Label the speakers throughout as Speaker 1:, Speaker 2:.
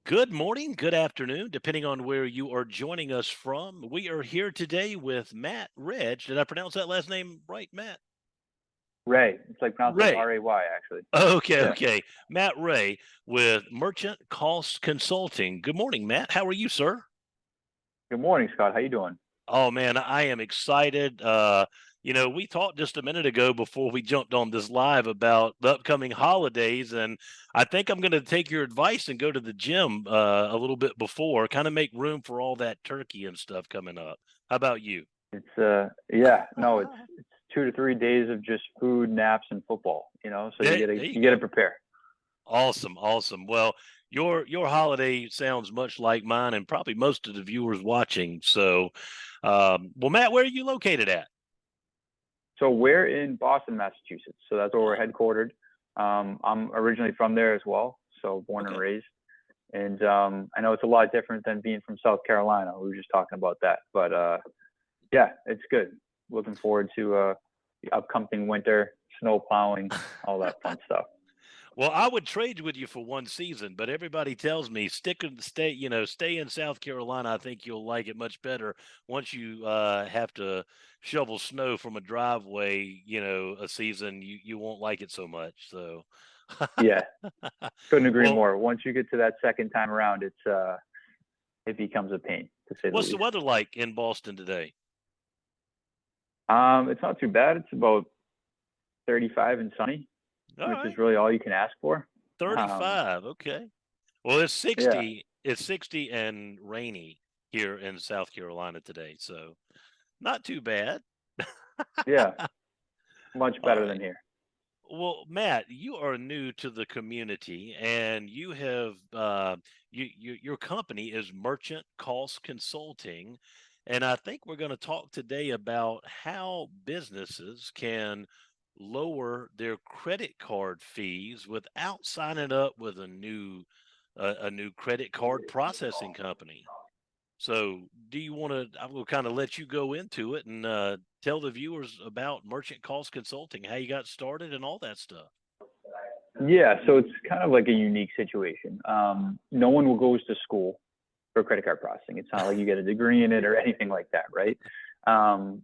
Speaker 1: Good morning, good afternoon, depending on where you are joining us from. We are here today with Matt Reg. Did I pronounce that last name right, Matt?
Speaker 2: Ray. It's like pronounced like
Speaker 1: Ray.
Speaker 2: Ray, actually.
Speaker 1: Okay,
Speaker 2: Yeah.
Speaker 1: okay. Matt Ray with Merchant Cost Consulting. Good morning, Matt. How are you, sir?
Speaker 2: Good morning, Scott. How you doing?
Speaker 1: Oh man, I am excited. We talked just a minute ago before we jumped on this live about the upcoming holidays, and I think I'm going to take your advice and go to the gym a little bit before, kind of make room for all that turkey and stuff coming up. How about you?
Speaker 2: Yeah, no, it's 2 to 3 days of just food, naps, and football. So you
Speaker 1: There,
Speaker 2: gotta
Speaker 1: there you
Speaker 2: you gotta
Speaker 1: go.
Speaker 2: prepare.
Speaker 1: Awesome, awesome. Well, your holiday sounds much like mine, and probably most of the viewers watching. So, well, Matt, where are you located at?
Speaker 2: So we're in Boston, Massachusetts. So that's where we're
Speaker 1: Oh,
Speaker 2: headquartered. I'm originally from there as well, so born and
Speaker 1: okay.
Speaker 2: raised. And I know it's a lot different than being from South Carolina. We were just talking about that, but yeah, it's good. Looking forward to the upcoming winter, snow plowing, all that fun stuff.
Speaker 1: Well, I would trade with you for one season, but everybody tells me stay in South Carolina. I think you'll like it much better once you have to shovel snow from a driveway, a season, you won't like it so much. So,
Speaker 2: Yeah, couldn't agree
Speaker 1: well,
Speaker 2: more. Once you get to that second time around, it becomes a pain to say the
Speaker 1: what's the
Speaker 2: least.
Speaker 1: weather like in Boston today?
Speaker 2: It's not too bad. It's about 35 and sunny,
Speaker 1: All
Speaker 2: which is
Speaker 1: right.
Speaker 2: really all you can ask for. Um,
Speaker 1: 35. Okay. Well, it's
Speaker 2: yeah,
Speaker 1: 60. It's 60 and rainy here in South Carolina today. So, not too bad.
Speaker 2: yeah, much
Speaker 1: All
Speaker 2: better than
Speaker 1: right.
Speaker 2: here.
Speaker 1: Well, Matt, you are new to the community, and you have your company is Merchant Cost Consulting, and I think we're going to talk today about how businesses can lower their credit card fees without signing up with a new credit card processing company. So, do you want to? I will kind of let you go into it and tell the viewers about Merchant Cost Consulting, how you got started, and all that stuff.
Speaker 2: Yeah, so it's kind of like a unique situation. No one will goes to school for credit card processing. It's not like you get a degree in it or anything like that, right? Um,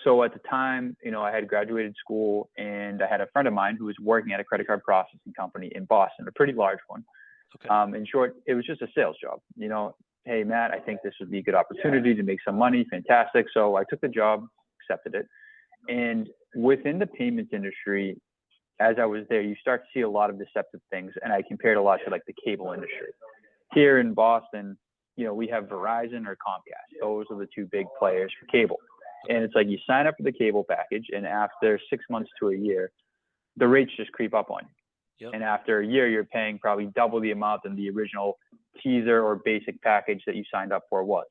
Speaker 2: so at the time, I had graduated school and I had a friend of mine who was working at a credit card processing company in Boston, a pretty large one.
Speaker 1: Okay.
Speaker 2: In short, it was just a sales job. Hey, Matt, I think this would be a good opportunity to make some money. Fantastic. So I took the job, accepted it. And within the payments industry, as I was there, you start to see a lot of deceptive things. And I compared a lot to like the cable industry. Here in Boston, we have Verizon or Comcast. Those are the two big players for cable. And
Speaker 1: Okay.
Speaker 2: it's like you sign up for the cable package, and after 6 months to a year, the rates just creep up on you.
Speaker 1: Yep.
Speaker 2: And after a year, you're paying probably double the amount than the original teaser or basic package that you signed up for was.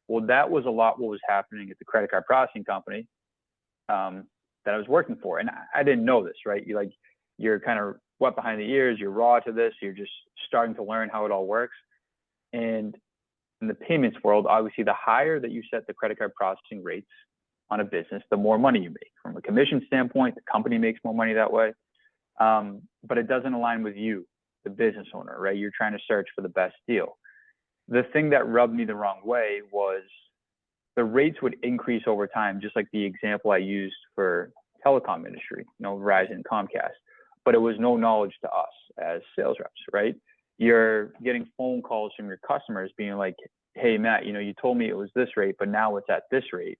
Speaker 2: Well, that was a lot what was happening at the credit card processing company that I was working for, and I didn't know this, right? You're kind of wet behind the ears, you're raw to this, you're just starting to learn how it all works. And in the payments world, obviously, the higher that you set the credit card processing rates on a business, the more money you make. From a commission standpoint, the company makes more money that way. But it doesn't align with you, the business owner, right? You're trying to search for the best deal. The thing that rubbed me the wrong way was the rates would increase over time, just like the example I used for telecom industry,
Speaker 1: Right.
Speaker 2: Verizon and Comcast. But it was no knowledge to us as sales reps, right? You're getting phone calls from your customers being like, hey, Matt, you told me it was this rate, but now it's at this rate.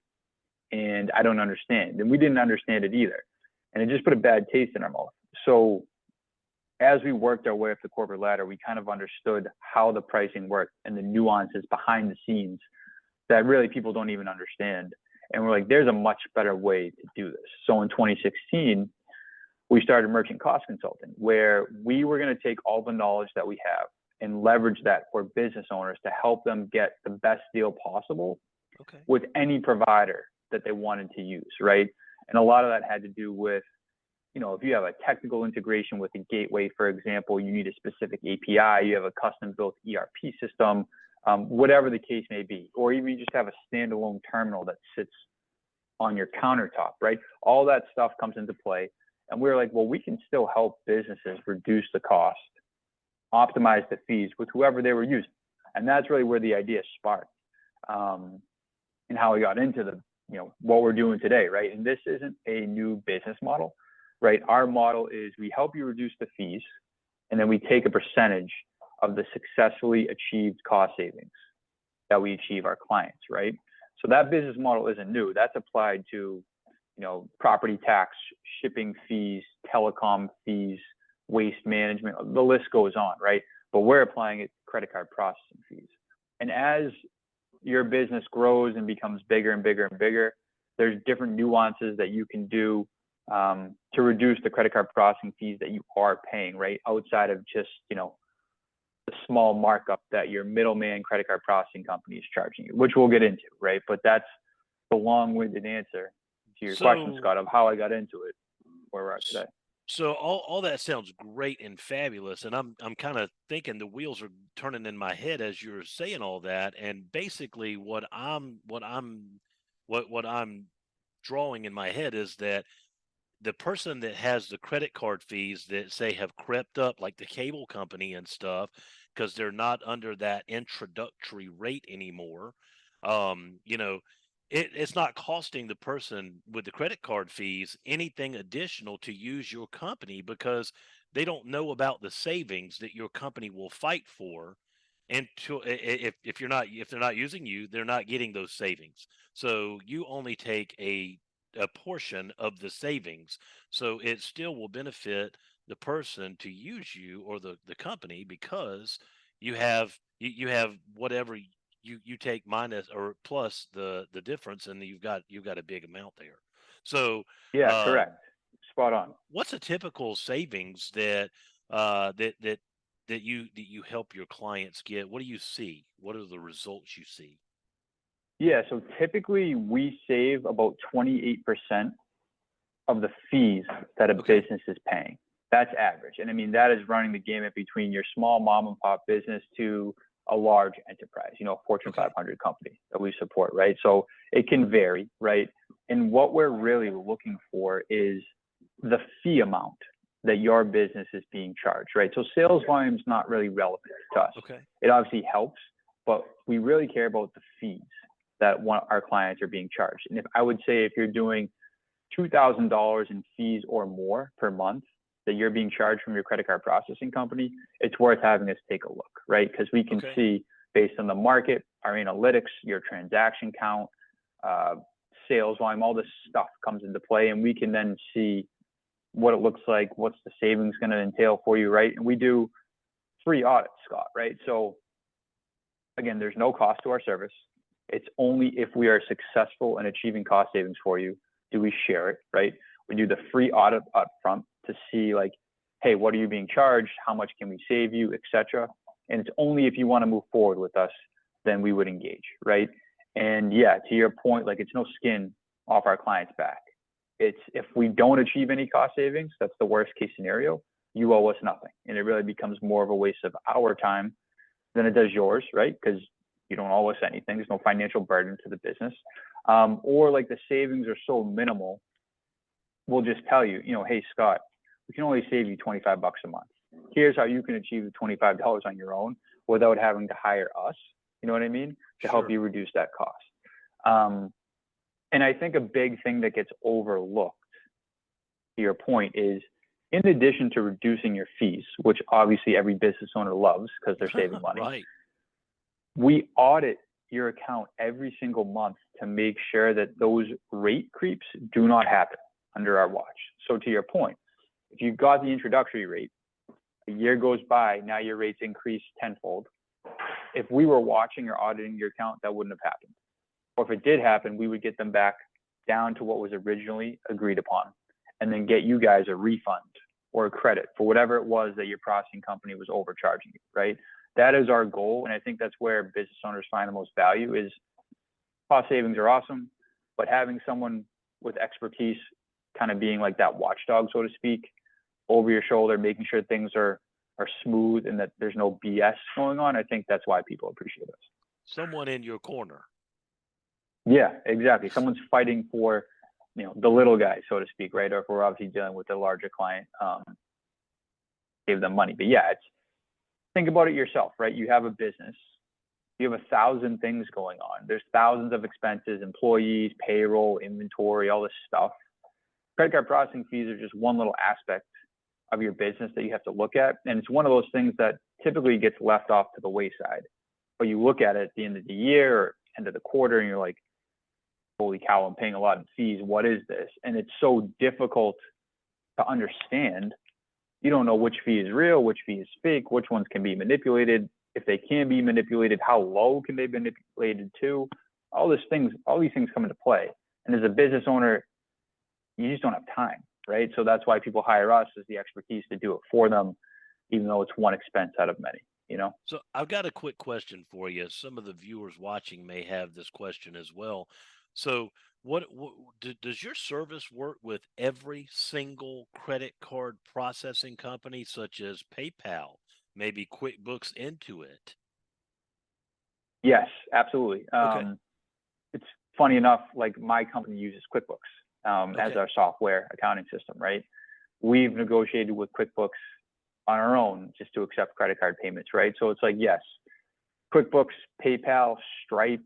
Speaker 2: And I don't understand. And we didn't understand it either. And it just put a bad taste in our mouth. So as we worked our way up the corporate ladder, we kind of understood how the pricing worked and the nuances behind the scenes that really people don't even understand. And we're like, there's a much better way to do this. So in 2016, we started Merchant Cost Consulting, where we were going to take all the knowledge that we have and leverage that for business owners to help them get the best deal possible
Speaker 1: Okay.
Speaker 2: with any provider that they wanted to use, right? And a lot of that had to do with, if you have a technical integration with a gateway, for example, you need a specific API, you have a custom built ERP system, whatever the case may be, or even you just have a standalone terminal that sits on your countertop, right? All that stuff comes into play. And we were like, well, we can still help businesses reduce the cost optimize the fees with whoever they were using. And that's really where the idea sparked, and how we got into the, what we're doing today, right? And this isn't a new business model, right? Our model is we help you reduce the fees, and then we take a percentage of the successfully achieved cost savings that we achieve our clients, right? So that business model isn't new. That's applied to, property tax, shipping fees, telecom fees, waste management, the list goes on, right? But we're applying it to credit card processing fees. And as your business grows and becomes bigger and bigger and bigger, there's different nuances that you can do to reduce the credit card processing fees that you are paying, right? Outside of just, the small markup that your middleman credit card processing company is charging you, which we'll get into, right? But that's the long-winded answer to your question, Scott, of how I got into it, where we're at today.
Speaker 1: So all that sounds great and fabulous, and I'm kind of thinking the wheels are turning in my head as you're saying all that. And basically, what I'm drawing in my head is that the person that has the credit card fees that say have crept up, like the cable company and stuff, because they're not under that introductory rate anymore. You know, it's not costing the person with the credit card fees anything additional to use your company because they don't know about the savings that your company will fight for. And if if they're not using you, they're not getting those savings. So you only take a portion of the savings. So it still will benefit the person to use you or the company because you have whatever you take minus or plus the difference, and you've got a big amount there. So
Speaker 2: Yeah,
Speaker 1: um,
Speaker 2: correct. Spot on.
Speaker 1: what's a typical savings that that you help your clients get? What do you see? What are the results you see?
Speaker 2: Yeah, so typically we save about 28% of the fees that a
Speaker 1: Okay.
Speaker 2: business is paying. That's average. And I mean, that is running the gamut between your small mom and pop business to a large enterprise, a Fortune
Speaker 1: Okay.
Speaker 2: 500 company that we support, right? So it can vary, right? And what we're really looking for is the fee amount that your business is being charged, right? So sales volume is not really relevant to us.
Speaker 1: Okay.
Speaker 2: It obviously helps, but we really care about the fees that our clients are being charged. And if I would say if you're doing $2,000 in fees or more per month that you're being charged from your credit card processing company, it's worth having us take a look, right? Because we can
Speaker 1: Okay.
Speaker 2: see based on the market, our analytics, your transaction count, sales volume, all this stuff comes into play, and we can then see what it looks like, what's the savings going to entail for you, right? And we do free audits, Scott, right? So again, there's no cost to our service. It's only if we are successful in achieving cost savings for you do we share it, right? We do the free audit up front to see like, hey, what are you being charged? How much can we save you, etc. And it's only if you want to move forward with us, then we would engage, right? And yeah, to your point, like it's no skin off our client's back. It's if we don't achieve any cost savings, that's the worst case scenario. You owe us nothing. And it really becomes more of a waste of our time than it does yours, right? Because you don't owe us anything. There's no financial burden to the business. Or like the savings are so minimal, we'll just tell you, hey, Scott, we can only save you $25 a month. Here's how you can achieve the $25 on your own without having to hire us. You know what I mean? To help you reduce that cost. And I think a big thing that gets overlooked, to your point, is in addition to reducing your fees, which obviously every business owner loves because they're saving money,
Speaker 1: Right.
Speaker 2: we audit your account every single month to make sure that those rate creeps do not happen under our watch. So to your point, if you've got the introductory rate, a year goes by, now your rates increase tenfold. If we were watching or auditing your account, that wouldn't have happened. Or if it did happen, we would get them back down to what was originally agreed upon and then get you guys a refund or a credit for whatever it was that your processing company was overcharging you, right? That is our goal. And I think that's where business owners find the most value is cost savings are awesome, but having someone with expertise kind of being like that watchdog, so to speak, over your shoulder, making sure things are smooth and that there's no BS going on. I think that's why people appreciate us.
Speaker 1: Someone in your corner.
Speaker 2: Yeah, exactly. Someone's fighting for, the little guy, so to speak, right? Or if we're obviously dealing with a larger client, give them money. But yeah, think about it yourself, right? You have a business, you have 1,000 things going on. There's thousands of expenses, employees, payroll, inventory, all this stuff. Credit card processing fees are just one little aspect of your business that you have to look at. And it's one of those things that typically gets left off to the wayside. But you look at it at the end of the year or end of the quarter and you're like, holy cow, I'm paying a lot in fees. What is this? And it's so difficult to understand. You don't know which fee is real, which fee is fake, which ones can be manipulated. If they can be manipulated, how low can they be manipulated to? All these things come into play. And as a business owner, you just don't have time, right? So that's why people hire us as the expertise to do it for them, even though it's one expense out of many, you know?
Speaker 1: So I've got a quick question for you. Some of the viewers watching may have this question as well. So does your service work with every single credit card processing company, such as PayPal, maybe QuickBooks, Intuit?
Speaker 2: Yes, absolutely.
Speaker 1: Okay.
Speaker 2: It's funny enough, like my company uses QuickBooks as
Speaker 1: Okay.
Speaker 2: our software accounting system, right? We've negotiated with QuickBooks on our own just to accept credit card payments, right? So it's like, yes, QuickBooks, PayPal, Stripe,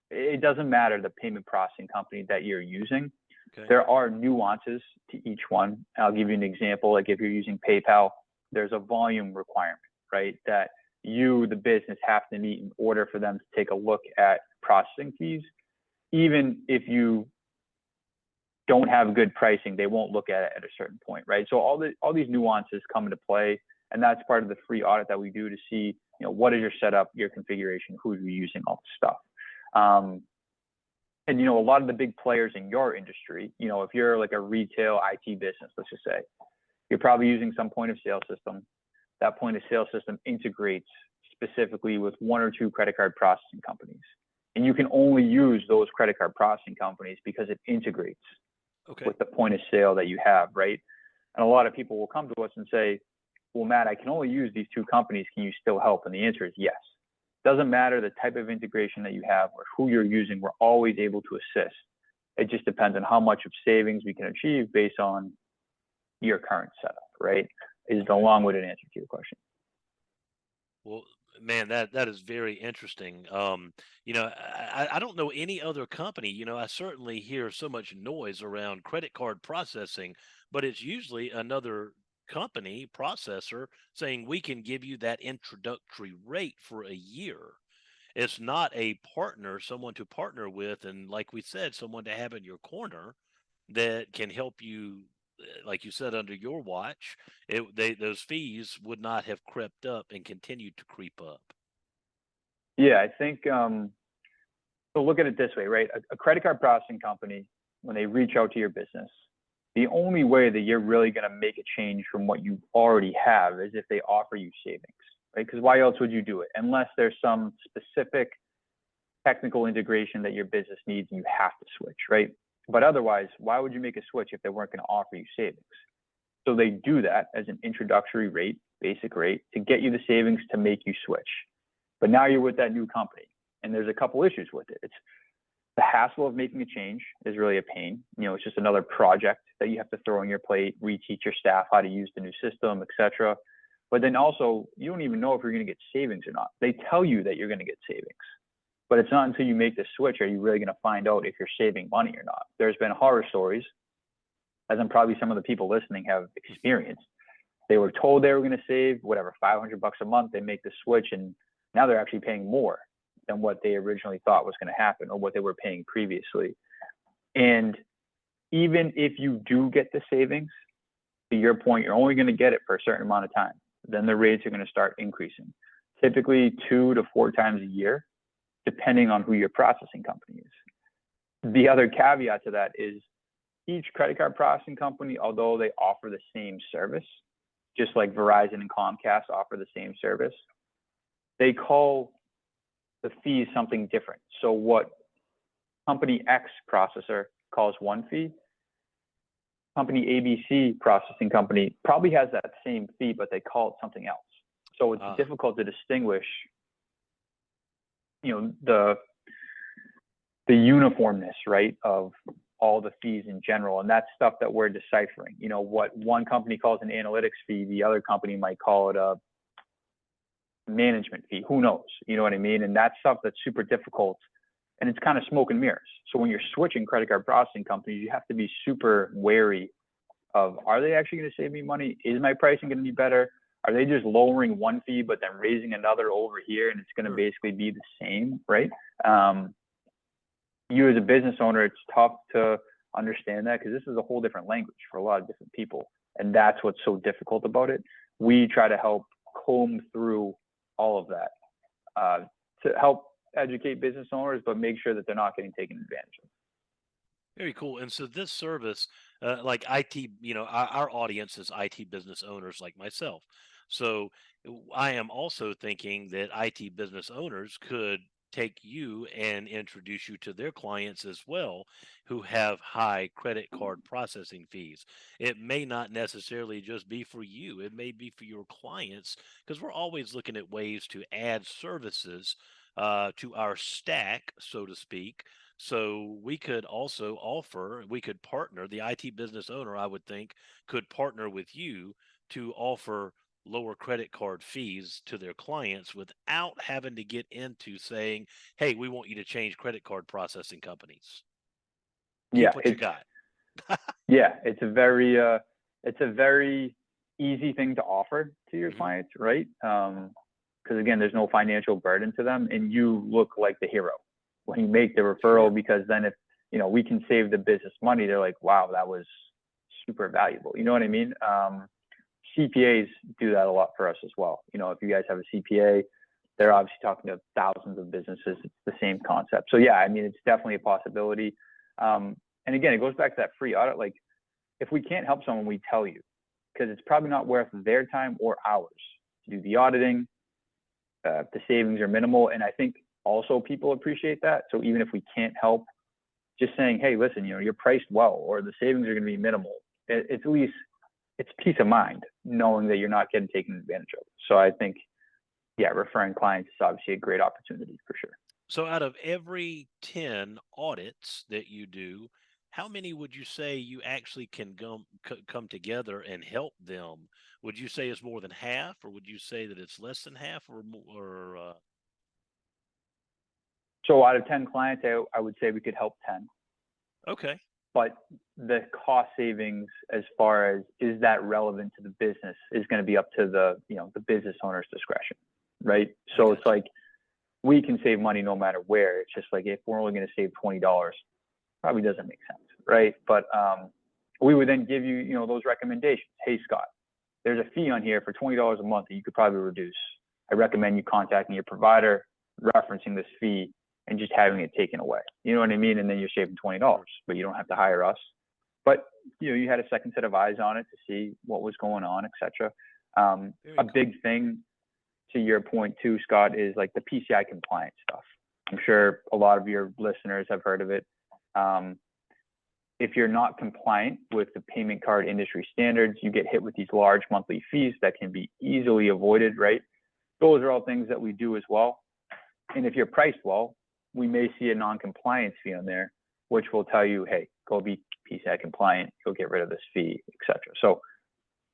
Speaker 2: it doesn't matter the payment processing company that you're using.
Speaker 1: Okay.
Speaker 2: There are nuances to each one. I'll give you an example. Like if you're using PayPal, there's a volume requirement, right? That you, the business, have to meet in order for them to take a look at processing fees. Even if you don't have good pricing, they won't look at it at a certain point, right? So all these nuances come into play, and that's part of the free audit that we do to see, you know, what is your setup, your configuration, who are you using, all this stuff. And you know, a lot of the big players in your industry, you know, if you're like a retail IT business, let's just say, you're probably using some point of sale system. That point of sale system integrates specifically with one or two credit card processing companies. And you can only use those credit card processing companies because it integrates with the point of sale that you have, right? And a lot of people will come to us and say, well, Matt, I can only use these two companies. Can you still help? And the answer is yes. Doesn't matter the type of integration that you have or who you're using, we're always able to assist. It just depends on how much of savings we can achieve based on your current setup, right? Is the long-winded answer to your question.
Speaker 1: Well, man, that is very interesting. You know, I don't know any other company. You know, I certainly hear so much noise around credit card processing, but it's usually another company processor saying we can give you that introductory rate for a year. It's not a partner, someone to partner with, and like we said, someone to have in your corner that can help you. Like you said, under your watch, those fees would not have crept up and continued to creep up.
Speaker 2: Yeah, I think so. Look at it this way, right? A credit card processing company, when they reach out to your business, the only way that you're really going to make a change from what you already have is if they offer you savings, right? Because why else would you do it? Unless there's some specific technical integration that your business needs and you have to switch, right? But otherwise, why would you make a switch if they weren't going to offer you savings? So they do that as an introductory rate, basic rate, to get you the savings to make you switch. But now you're with that new company, and there's a couple issues with it. It's the hassle of making a change is really a pain. You know, it's just another project that you have to throw on your plate, reteach your staff how to use the new system, etc. But then also, you don't even know if you're going to get savings or not. They tell you that you're going to get savings, but it's not until you make the switch are you really going to find out if you're saving money or not. There's been horror stories, as I'm probably some of the people listening have experienced. They were told they were going to save whatever $500 a month. They make the switch, and now they're actually paying more than what they originally thought was going to happen or what they were paying previously. And even if you do get the savings, to your point, you're only going to get it for a certain amount of time. Then the rates are going to start increasing, typically 2 to 4 times a year, depending on who your processing company is. The other caveat to that is each credit card processing company, although they offer the same service, just like Verizon and Comcast offer the same service, they call the fees something different. So what company X processor calls one fee, company ABC processing company probably has that same fee, but they call it something else. So it's difficult to distinguish, you know, the uniformness, right, of all the fees in general. And that's stuff that we're deciphering. You know, what one company calls an analytics fee, the other company might call it a management fee. Who knows? You know what I mean? And that's stuff that's super difficult, and it's kind of smoke and mirrors. So when you're switching credit card processing companies, you have to be super wary of, are they actually going to save me money? Is my pricing going to be better? Are they just lowering one fee but then raising another over here, and it's going to basically be the same, right? You as a business owner, it's tough to understand that because this is a whole different language for a lot of different people, and that's what's so difficult about it. We try to help comb through all of that to help educate business owners, but make sure that they're not getting taken advantage of.
Speaker 1: Very cool. And so this service, like IT, our audience is IT business owners like myself. So I am also thinking that IT business owners could take you and introduce you to their clients as well who have high credit card processing fees. It may not necessarily just be for you, it may be for your clients because we're always looking at ways to add services to our stack, so to speak, so we could also offer, we could partner, the IT business owner, I would think, could partner with you to offer lower credit card fees to their clients without having to get into saying, hey, we want you to change credit card processing companies.
Speaker 2: Yeah,
Speaker 1: Keep what you got.
Speaker 2: it's a very easy thing to offer to your clients, right? Because again, there's no financial burden to them, and you look like the hero when you make the referral, because then if we can save the business money, they're like, wow, that was super valuable. You know what I mean? CPAs do that a lot for us as well. If you guys have a CPA, they're obviously talking to thousands of businesses. It's the same concept. So yeah, I mean, it's definitely a possibility. And again, it goes back to that free audit. Like, if we can't help someone, we tell you, because it's probably not worth their time or ours to do the auditing. The savings are minimal, and I think also people appreciate that. So even if we can't help, just saying, hey, listen, you're priced well, or the savings are going to be minimal, it's at least, it's peace of mind knowing that you're not getting taken advantage of. So I think, yeah, referring clients is obviously a great opportunity for sure.
Speaker 1: So out of every 10 audits that you do, how many would you say you actually can come together and help them? Would you say it's more than half, or would you say that it's less than half, or more?
Speaker 2: So out of 10 clients, I would say we could help 10.
Speaker 1: Okay.
Speaker 2: But the cost savings, as far as is that relevant to the business, is going to be up to the business owner's discretion, right? So it's like, we can save money no matter where. It's just like, if we're only going to save $20, probably doesn't make sense, right? But we would then give you those recommendations. Hey, Scott, there's a fee on here for $20 a month that you could probably reduce. I recommend you contacting your provider, referencing this fee, and just having it taken away. You know what I mean? And then you're saving $20, but you don't have to hire us. But you had a second set of eyes on it to see what was going on, etc. A big thing, to your point too, Scott, is like the PCI compliance stuff. I'm sure a lot of your listeners have heard of it. If you're not compliant with the payment card industry standards, you get hit with these large monthly fees that can be easily avoided, right? Those are all things that we do as well. And if you're priced well, we may see a non-compliance fee on there, which will tell you, hey, go be PCI compliant, you'll get rid of this fee, etc. So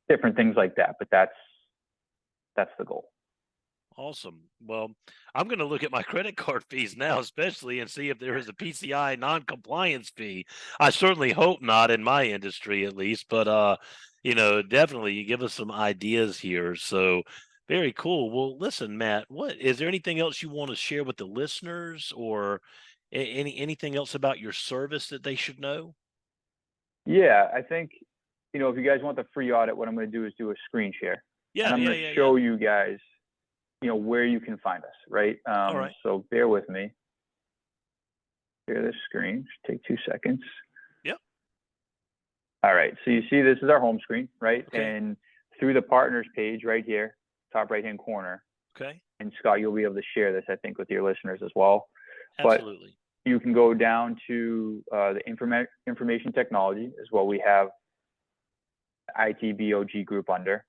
Speaker 2: different things like that, but that's the goal.
Speaker 1: Awesome. Well, I'm going to look at my credit card fees now, especially, and see if there is a PCI non-compliance fee. I certainly hope not in my industry, at least, but definitely you give us some ideas here. So very cool. Well, listen, Matt, what is there anything else you want to share with the listeners, or anything else about your service that they should know?
Speaker 2: Yeah, I think if you guys want the free audit, what I'm going to do is do a screen share, and I'm going to show you guys where you can find us, right?
Speaker 1: All right.
Speaker 2: So bear with me. Share this screen. Just take 2 seconds.
Speaker 1: Yep.
Speaker 2: All right. So you see, this is our home screen, right?
Speaker 1: Okay.
Speaker 2: And through the partners page right here, top right-hand corner.
Speaker 1: Okay.
Speaker 2: And Scott, you'll be able to share this, I think, with your listeners as well.
Speaker 1: Absolutely.
Speaker 2: But you can go down to the information technology is what we have ITBOG group under,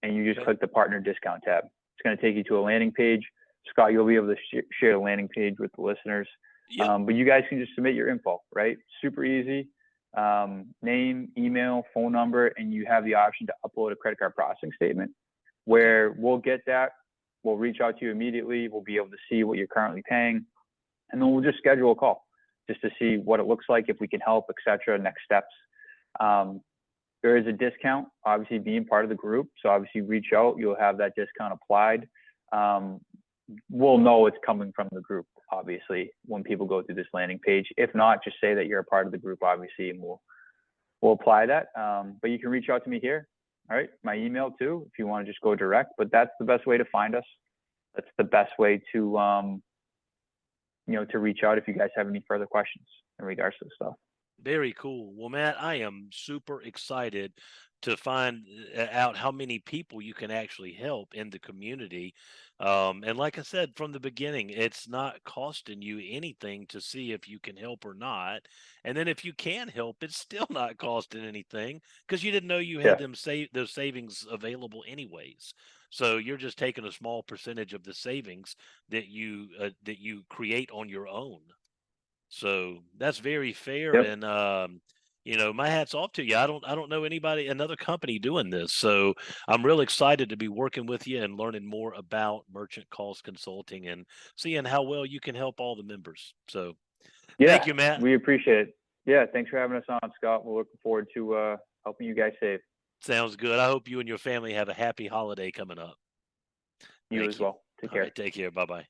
Speaker 2: and you just click the partner discount tab. It's going to take you to a landing page. Scott, you'll be able to share the landing page with the listeners. But you guys can just submit your info, right? Super easy. Name, email, phone number, and you have the option to upload a credit card processing statement, where we'll get that. we'll reach out to you immediately. We'll be able to see what you're currently paying, and then we'll just schedule a call just to see what it looks like, if we can help, etc. Next steps. There is a discount, obviously, being part of the group. So obviously, reach out. You'll have that discount applied. We'll know it's coming from the group, obviously, when people go through this landing page. If not, just say that you're a part of the group, obviously, and we'll apply that. But you can reach out to me here. All right, my email too, if you want to just go direct. But that's the best way to find us. That's the best way to to reach out if you guys have any further questions in regards to the stuff.
Speaker 1: Very cool. Well, Matt, I am super excited to find out how many people you can actually help in the community. And like I said from the beginning, it's not costing you anything to see if you can help or not. And then if you can help, it's still not costing anything because you didn't know you had
Speaker 2: Yeah.
Speaker 1: them save those savings available anyways. So you're just taking a small percentage of the savings that you create on your own. So that's very fair,
Speaker 2: Yep.
Speaker 1: and my hat's off to you. I don't know another company doing this, so I'm real excited to be working with you and learning more about merchant calls consulting and seeing how well you can help all the members. So
Speaker 2: Yeah,
Speaker 1: thank you, Matt.
Speaker 2: we appreciate it. Yeah, thanks for having us on, Scott. We're looking forward to helping you guys save.
Speaker 1: Sounds good. I hope you and your family have a happy holiday coming up.
Speaker 2: You as
Speaker 1: Thank you.
Speaker 2: well. Take
Speaker 1: All
Speaker 2: care.
Speaker 1: right, take care. Bye bye.